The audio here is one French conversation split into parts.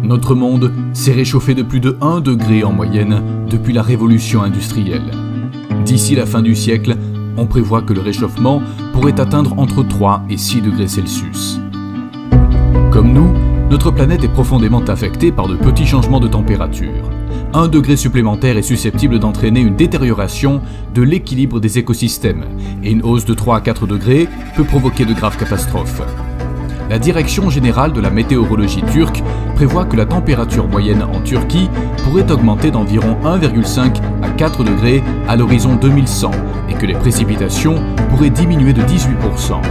Notre monde s'est réchauffé de plus de 1 degré en moyenne depuis la révolution industrielle. D'ici la fin du siècle, on prévoit que le réchauffement pourrait atteindre entre 3 et 6 degrés Celsius. Comme nous, notre planète est profondément affectée par de petits changements de température. 1 degré supplémentaire est susceptible d'entraîner une détérioration de l'équilibre des écosystèmes et une hausse de 3 à 4 degrés peut provoquer de graves catastrophes. La Direction générale de la météorologie turque prévoit que la température moyenne en Turquie pourrait augmenter d'environ 1,5 à 4 degrés à l'horizon 2100 et que les précipitations pourraient diminuer de 18%.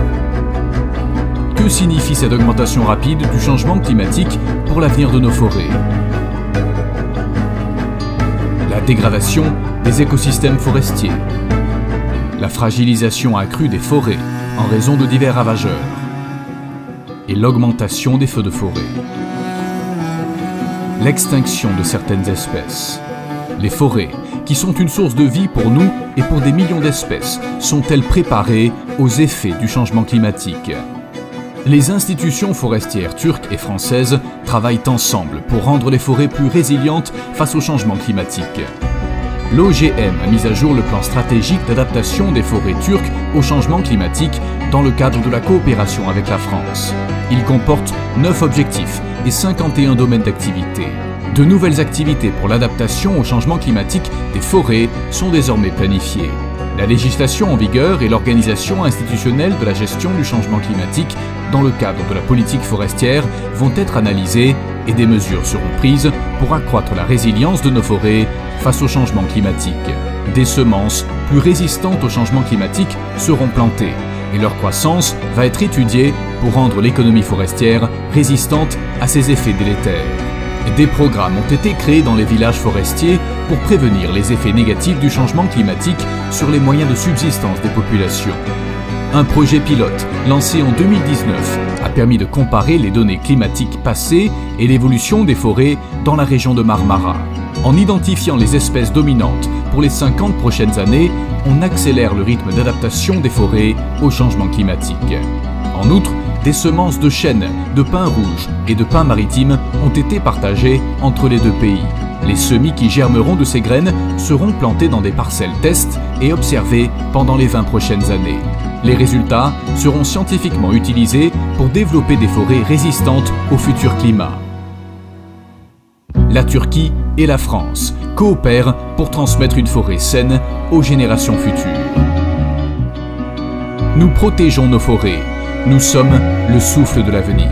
Que signifie cette augmentation rapide du changement climatique pour l'avenir de nos forêts? La dégradation des écosystèmes forestiers, la fragilisation accrue des forêts en raison de divers ravageurs, et l'augmentation des feux de forêt. L'extinction de certaines espèces. Les forêts, qui sont une source de vie pour nous et pour des millions d'espèces, sont-elles préparées aux effets du changement climatique? Les institutions forestières turques et françaises travaillent ensemble pour rendre les forêts plus résilientes face au changement climatique. L'OGM a mis à jour le plan stratégique d'adaptation des forêts turques au changement climatique dans le cadre de la coopération avec la France. Il comporte 9 objectifs et 51 domaines d'activité. De nouvelles activités pour l'adaptation au changement climatique des forêts sont désormais planifiées. La législation en vigueur et l'organisation institutionnelle de la gestion du changement climatique dans le cadre de la politique forestière vont être analysées et des mesures seront prises pour accroître la résilience de nos forêts face au changement climatique. Des semences plus résistantes au changement climatique seront plantées et leur croissance va être étudiée pour rendre l'économie forestière résistante à ses effets délétères. Des programmes ont été créés dans les villages forestiers pour prévenir les effets négatifs du changement climatique sur les moyens de subsistance des populations. Un projet pilote, lancé en 2019, a permis de comparer les données climatiques passées et l'évolution des forêts dans la région de Marmara. En identifiant les espèces dominantes pour les 50 prochaines années, on accélère le rythme d'adaptation des forêts au changement climatique. En outre, des semences de chênes, de pins rouges et de pins maritimes ont été partagées entre les deux pays. Les semis qui germeront de ces graines seront plantés dans des parcelles test et observés pendant les 20 prochaines années. Les résultats seront scientifiquement utilisés pour développer des forêts résistantes au futur climat. La Turquie et la France coopèrent pour transmettre une forêt saine aux générations futures. Nous protégeons nos forêts. Nous sommes le souffle de l'avenir.